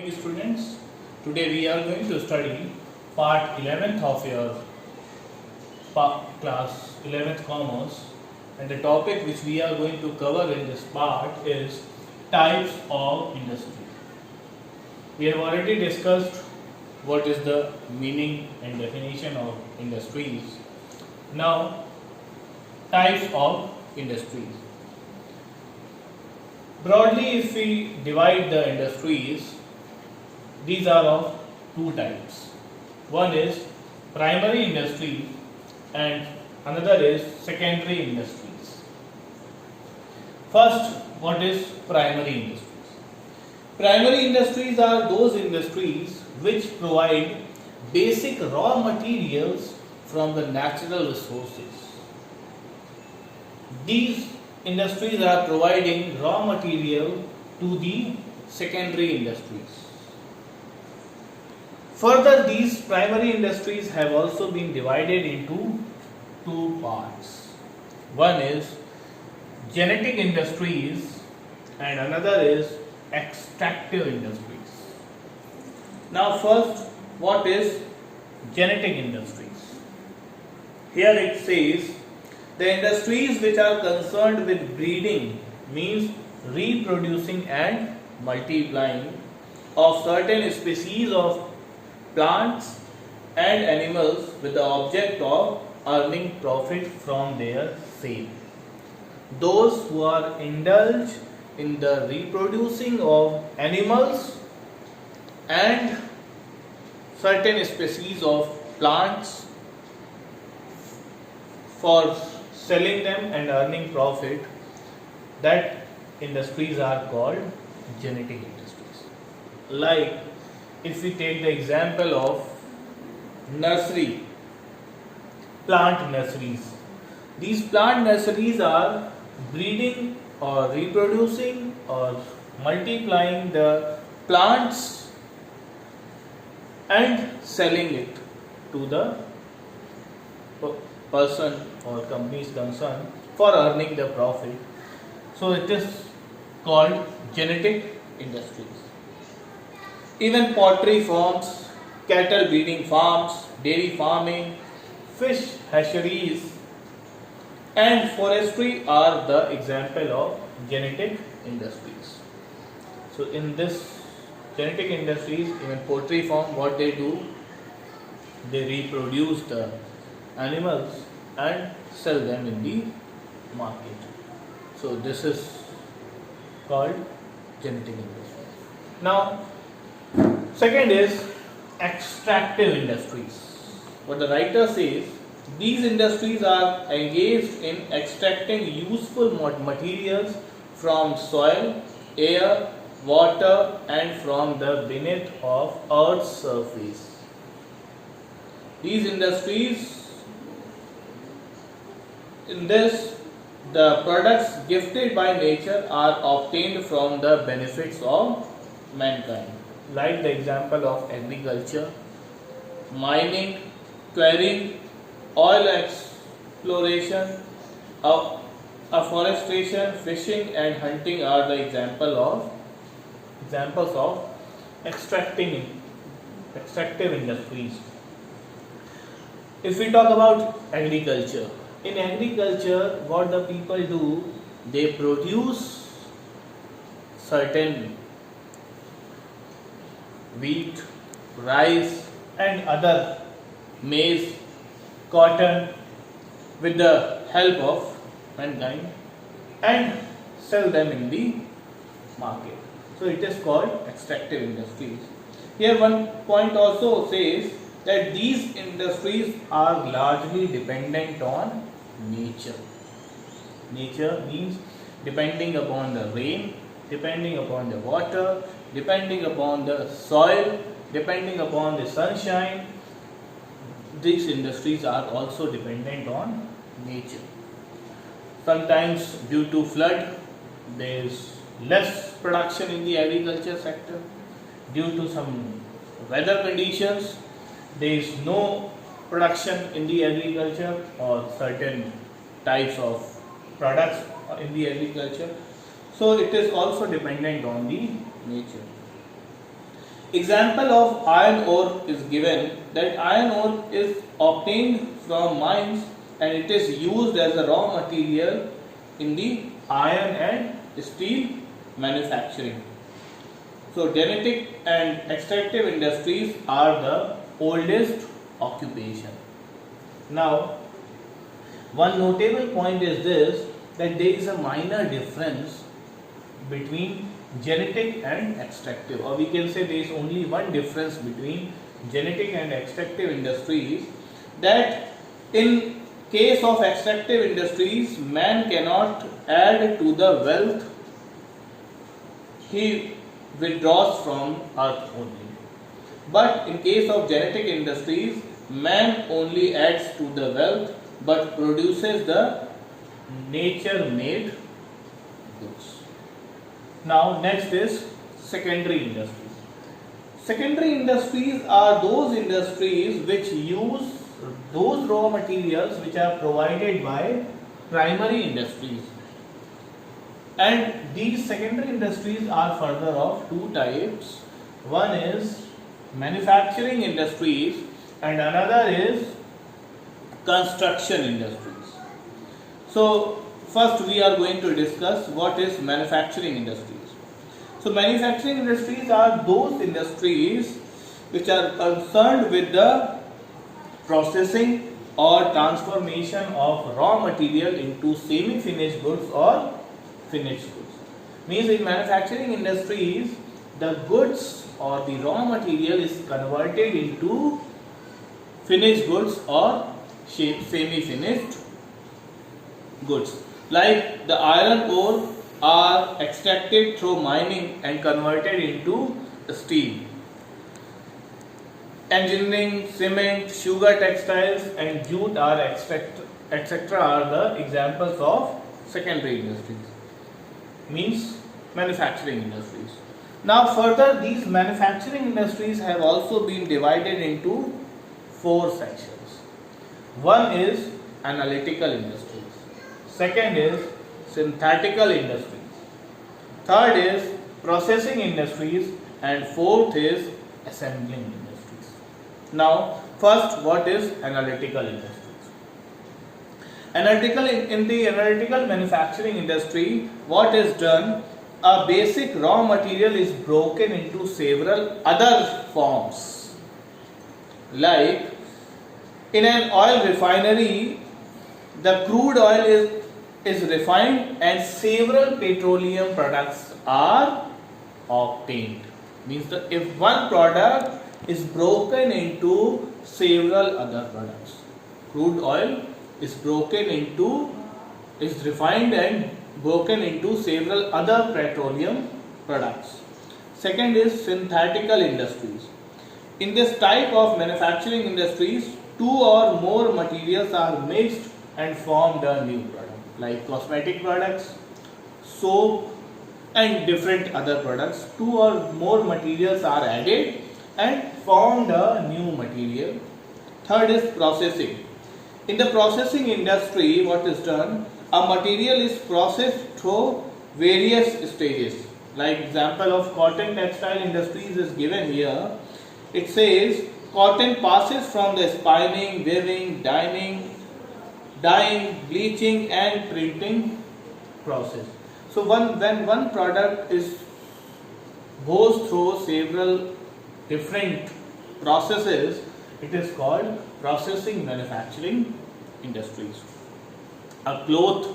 evening, students. Today we are going to study part 11th of your class 11th Commerce, and the topic which we are going to cover in this part is types of industry. We have already discussed what is the meaning and definition of industries. Now, types of industries. Broadly, if we divide the industries, these are of two types. One is primary industries and another is secondary industries. First, what is primary industries? Primary industries are those industries which provide basic raw materials from the natural resources. These industries are providing raw material to the secondary industries. Further, these primary industries have also been divided into two parts. One is genetic industries and another is extractive industries. Now first, what is genetic industries? Here it says the industries which are concerned with breeding, means reproducing and multiplying of certain species of plants and animals with the object of earning profit from their sale. Those who are indulged in the reproducing of animals and certain species of plants for selling them and earning profit, that industries are called genetic industries. Like if we take the example of nursery, plant nurseries. These plant nurseries are breeding or reproducing or multiplying the plants and selling it to the person or companies concerned for earning the profit. So it is called genetic industries. Even poultry farms, cattle breeding farms, dairy farming, fish hatcheries and forestry are the example of genetic industries. So in this genetic industries, even poultry farm, what they do, they reproduce the animals and sell them in the market. So this is called genetic industries. Now second is extractive industries. What the writer says, these industries are engaged in extracting useful materials from soil, air, water and from the beneath of earth's surface. These industries, in this, the products gifted by nature are obtained from the benefits of mankind. Like the example of agriculture, mining, quarrying, oil exploration, afforestation, fishing and hunting are the examples of extractive industries. If we talk about agriculture, in agriculture what the people do, they produce certain wheat, rice and other maize, cotton with the help of mankind and sell them in the market. So it is called extractive industries. Here one point also says that these industries are largely dependent on nature. Nature means depending upon the rain, depending upon the water, depending upon the soil, depending upon the sunshine. These industries are also dependent on nature. Sometimes due to flood, there is less production in the agriculture sector. Due to some weather conditions, there is no production in the agriculture or certain types of products in the agriculture. So it is also dependent on the nature. Example of iron ore is given, that iron ore is obtained from mines and it is used as a raw material in the iron and steel manufacturing. So genetic and extractive industries are the oldest occupation. Now, one notable point is this, that there is a minor difference between genetic and extractive, or we can say there is only one difference between genetic and extractive industries, that in case of extractive industries, man cannot add to the wealth he withdraws from earth only. But in case of genetic industries, man only adds to the wealth but produces the nature made goods. Now next is secondary industries. Secondary industries are those industries which use those raw materials which are provided by primary industries. And these secondary industries are further of two types. One is manufacturing industries and another is construction industries. So first we are going to discuss what is manufacturing industries. So manufacturing industries are those industries which are concerned with the processing or transformation of raw material into semi-finished goods or finished goods. Means in manufacturing industries, the goods or the raw material is converted into finished goods or semi-finished goods. Like the iron ore are extracted through mining and converted into steel. Engineering, cement, sugar, textiles and jute are etc. are the examples of secondary industries. Means manufacturing industries. Now further, these manufacturing industries have also been divided into four sections. One is analytical industries. Second is synthetical industries. Third is processing industries and fourth is assembling industries. Now first, what is analytical industries? In the analytical manufacturing industry, what is done? A basic raw material is broken into several other forms. Like in an oil refinery, the crude oil is refined and several petroleum products are obtained. Means that if one product is broken into several other products, crude oil is refined and broken into several other petroleum products. Second is synthetical industries. In this type of manufacturing industries, two or more materials are mixed and formed a new product, like cosmetic products, soap and different other products. Two or more materials are added and formed a new material. Third is processing. In the processing industry, what is done? A material is processed through various stages. Like example of cotton textile industries is given here. It says cotton passes from the spinning, weaving, dyeing, bleaching and printing process. So when one product goes through several different processes, it is called processing manufacturing industries. A cloth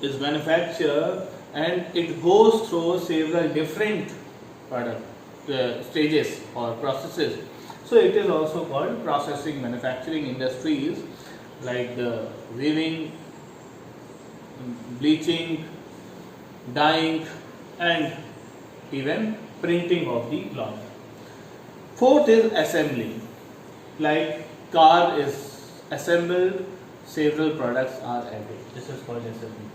is manufactured and it goes through several different stages or processes. So it is also called processing manufacturing industries, like the weaving, bleaching, dyeing and even printing of the cloth. Fourth is assembly. Like car is assembled, several products are added. This is called assembly.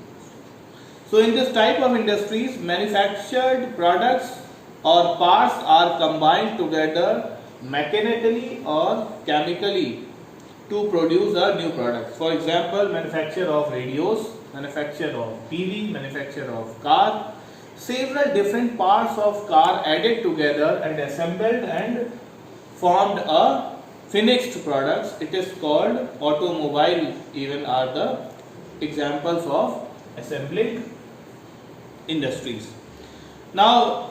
So in this type of industries, manufactured products or parts are combined together mechanically or chemically to produce a new product. For example, manufacture of radios, manufacture of TV, manufacture of car. several different parts of car added together and assembled and formed a finished products. It is called automobile. Even are the examples of assembling industries. Now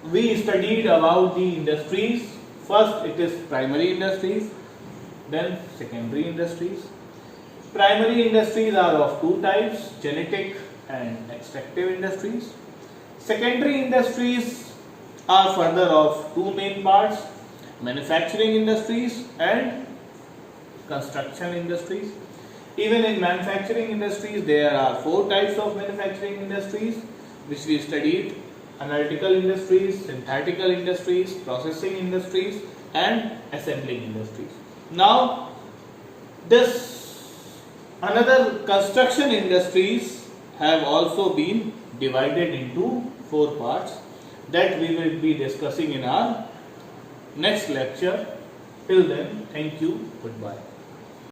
we studied about the industries. First it is primary industries, then secondary industries. Primary industries are of two types, genetic and extractive industries. Secondary industries are further of two main parts, manufacturing industries and construction industries. Even in manufacturing industries there are four types of manufacturing industries which we studied: analytical industries, synthetical industries, processing industries and assembling industries. Now this another construction industries have also been divided into four parts that we will be discussing in our next lecture. Till then, thank you, goodbye.